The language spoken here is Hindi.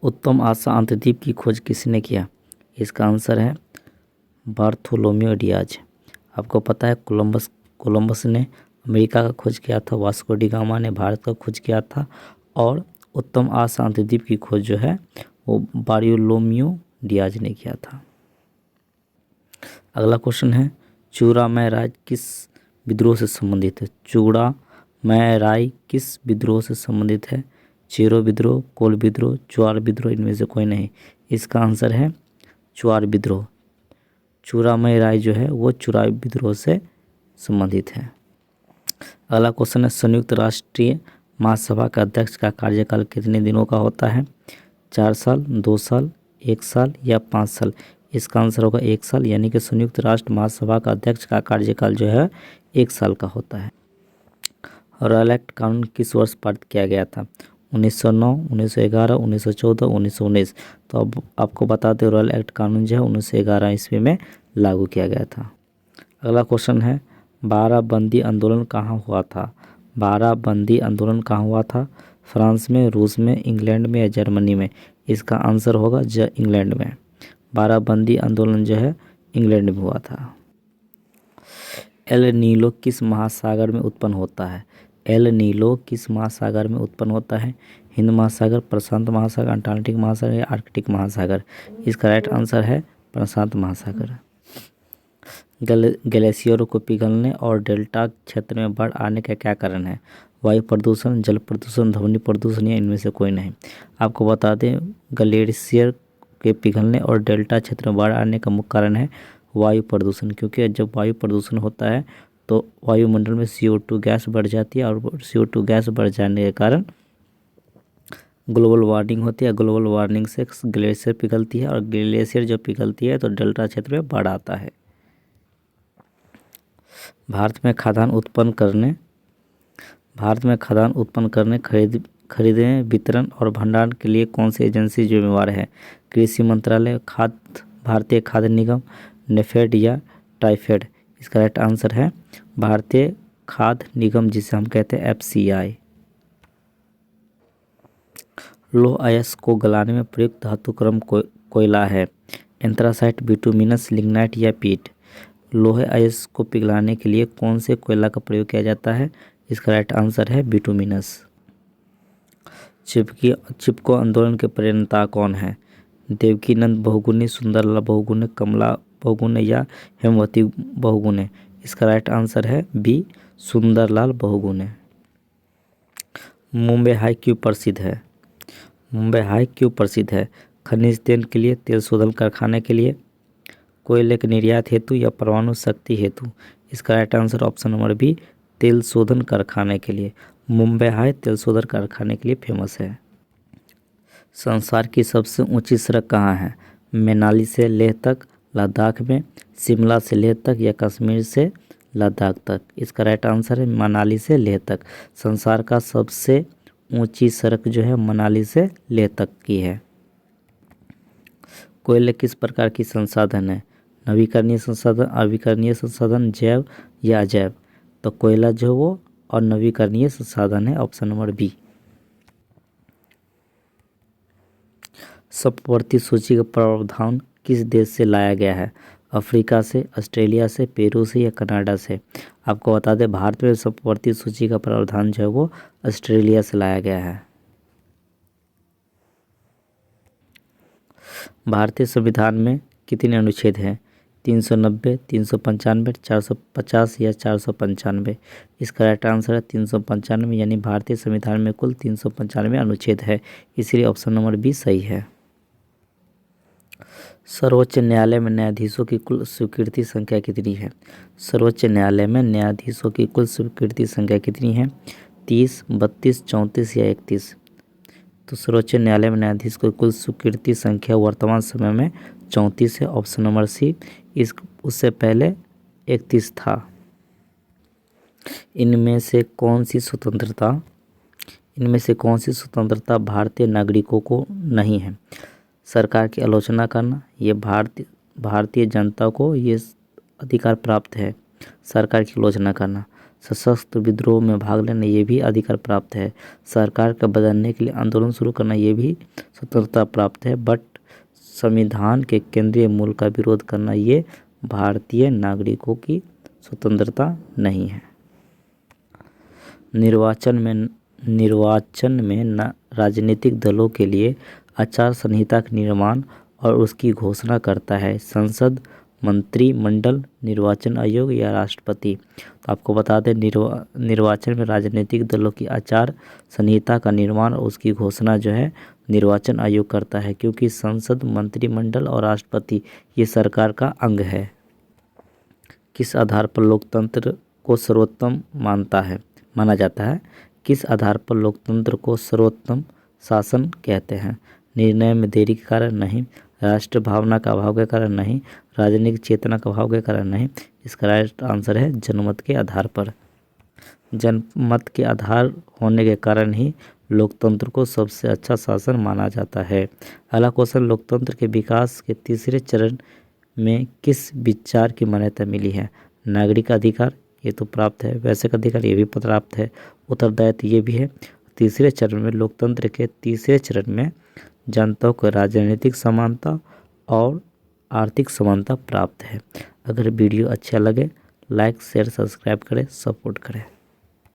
उत्तम आशा अंतर्द्वीप की खोज किसने किया? इसका आंसर है बार्थोलोम्यू डियाज। आपको पता है कोलंबस ने अमेरिका का खोज किया था, वास्को डी गामा ने भारत का खोज किया था और उत्तम आशा अंतर्द्वीप की खोज जो है वो बार्थोलोम्यू डियाज ने किया था। अगला क्वेश्चन है चूड़ामय राय किस विद्रोह से संबंधित है? चूड़ामय राय किस विद्रोह से संबंधित है? चेरो विद्रोह, कोल विद्रोह, चुआर विद्रोह, इनमें से कोई नहीं। इसका आंसर है चुआर विद्रोह। चूड़ामय राय जो है वो चुआर विद्रोह से संबंधित है। अगला क्वेश्चन है संयुक्त राष्ट्रीय महासभा का अध्यक्ष का कार्यकाल कितने दिनों का होता है? 4 साल, 2 साल, 1 साल या 5 साल? इसका आंसर होगा 1 साल, यानी कि संयुक्त राष्ट्र महासभा का अध्यक्ष का कार्यकाल जो है 1 साल का होता है। रॉयल एक्ट कानून किस वर्ष पारित किया गया था? 1909, 1911, 1914, 1919। तो अब आपको बता दें रॉयल एक्ट कानून जो है 1911 ईस्वी में लागू किया गया था। अगला क्वेश्चन है बाराबंदी आंदोलन कहाँ हुआ था? बाराबंदी आंदोलन कहाँ हुआ था? फ्रांस में, रूस में, इंग्लैंड में या जर्मनी में? इसका आंसर होगा इंग्लैंड में। बाराबंदी आंदोलन जो है इंग्लैंड में हुआ था। एल नीलो किस महासागर में उत्पन्न होता है? एल नीलो किस महासागर में उत्पन्न होता है? हिंद महासागर, प्रशांत महासागर, अंटार्कटिक महासागर या आर्कटिक महासागर? इसका राइट आंसर है प्रशांत महासागर। ग्लेशियरों को पिघलने और डेल्टा क्षेत्र में बाढ़ आने का क्या कारण है? वायु प्रदूषण, जल प्रदूषण, ध्वनि प्रदूषण या इनमें से कोई नहीं। आपको बता दें ग्लेशियर के पिघलने और डेल्टा क्षेत्र में बाढ़ आने का मुख्य कारण है वायु प्रदूषण, क्योंकि जब वायु प्रदूषण होता है तो वायुमंडल में CO2 गैस बढ़ जाती है और CO2 गैस बढ़ जाने के कारण ग्लोबल वार्मिंग होती है। ग्लोबल वार्मिंग से ग्लेशियर पिघलती है और ग्लेशियर जब पिघलती है तो डेल्टा क्षेत्र में बाढ़ आता है। भारत में खाद्यान्न उत्पन्न करने खरीदने, वितरण और भंडारण के लिए कौन सी एजेंसी जिम्मेवार है? कृषि मंत्रालय, भारतीय खाद्य निगम, नेफेड या टाइफेड? इसका राइट आंसर है भारतीय खाद्य निगम, जिसे हम कहते हैं FCI। लौह अयस्क को गलाने में प्रयुक्त धातु क्रम कोयला है? एंथ्रासाइट, बिटुमिनस, लिग्नाइट या पीट? लोहे अयस्क को पिघलाने के लिए कौन से कोयला का प्रयोग किया जाता है? इसका राइट आंसर है बिटुमिनस। चिपको आंदोलन के प्रणेता कौन है? देवकीनंद बहुगुणे, सुंदरलाल बहुगुणे, कमला बहुगुणे या हेमवती बहुगुणे? इसका राइट आंसर है बी सुंदरलाल बहुगुणे। मुंबई हाई क्यों प्रसिद्ध है? मुंबई हाई क्यों प्रसिद्ध है? खनिज तेल के लिए, तेल शोधन कारखाने के लिए, कोयले के निर्यात हेतु या परमाणु शक्ति हेतु? इसका right answer option number B तेल शोधन कारखाने के लिए। मुंबई हाई तेल शोधन कारखाने के लिए फेमस है। संसार की सबसे ऊंची सड़क कहाँ है? मनाली से लेह तक, लद्दाख में, शिमला से लेह तक या कश्मीर से लद्दाख तक? इसका राइट आंसर है मनाली से लेह तक। संसार का सबसे ऊंची सड़क जो है मनाली से लेह तक की है। कोयले किस प्रकार की संसाधन है? नवीकरणीय संसाधन, अविकरणीय संसाधन, जैव या अजैव? तो कोयला जो वो और नवीकरणीय संसाधन है, ऑप्शन नंबर बी। संप्रवर्ती सूची का प्रावधान किस देश से लाया गया है? अफ्रीका से, ऑस्ट्रेलिया से, पेरू से या कनाडा से? आपको बता दें भारत में संप्रवर्ती सूची का प्रावधान जो है वो ऑस्ट्रेलिया से लाया गया है। भारतीय संविधान में कितने अनुच्छेद हैं? 390, 395, 450 या 495? इसका राइट आंसर है 395, यानी भारतीय संविधान में कुल 395 अनुच्छेद है, इसलिए ऑप्शन नंबर बी सही है। सर्वोच्च न्यायालय में न्यायाधीशों की कुल स्वीकृति संख्या कितनी है? सर्वोच्च न्यायालय में न्यायाधीशों की कुल स्वीकृति संख्या कितनी है? 30, 32, 34 या 31? तो सर्वोच्च न्यायालय में न्यायाधीश की कुल स्वीकृति संख्या वर्तमान समय में 34 है, ऑप्शन नंबर सी। उससे पहले 31 था। इनमें से कौन सी स्वतंत्रता भारतीय नागरिकों को नहीं है? सरकार की आलोचना करना, ये भारतीय जनता को ये अधिकार प्राप्त है सरकार की आलोचना करना। सशस्त्र विद्रोह में भाग लेना ये भी अधिकार प्राप्त है। सरकार को बदलने के लिए आंदोलन शुरू करना ये भी स्वतंत्रता प्राप्त है। बट संविधान के केंद्रीय मूल का विरोध करना ये भारतीय नागरिकों की स्वतंत्रता नहीं है। निर्वाचन में राजनीतिक दलों के लिए आचार संहिता का निर्माण और उसकी घोषणा करता है संसद, मंत्रिमंडल, निर्वाचन आयोग या राष्ट्रपति। तो आपको बता दें निर्वाचन में राजनीतिक दलों की आचार संहिता का निर्माण और उसकी घोषणा जो है निर्वाचन आयोग करता है, क्योंकि संसद, मंत्रिमंडल और राष्ट्रपति ये सरकार का अंग है। किस आधार पर लोकतंत्र को सर्वोत्तम माना जाता है? किस आधार पर लोकतंत्र को सर्वोत्तम शासन कहते हैं? निर्णय में देरी के कारण नहीं, राष्ट्र भावना का अभाव के कारण नहीं, राजनीतिक चेतना का अभाव के कारण नहीं। इसका राइट आंसर है जनमत के आधार पर। जनमत के आधार होने के कारण ही लोकतंत्र को सबसे अच्छा शासन माना जाता है। अगला क्वेश्चन, लोकतंत्र के विकास के तीसरे चरण में किस विचार की मान्यता मिली है? नागरिक अधिकार ये तो प्राप्त है, वैश्विक अधिकार ये भी प्राप्त है, उत्तरदायित्व ये भी है। तीसरे चरण में लोकतंत्र के तीसरे चरण में जनताओं को राजनीतिक समानता और आर्थिक समानता प्राप्त है। अगर वीडियो अच्छा लगे लाइक शेयर सब्सक्राइब करें, सपोर्ट करें।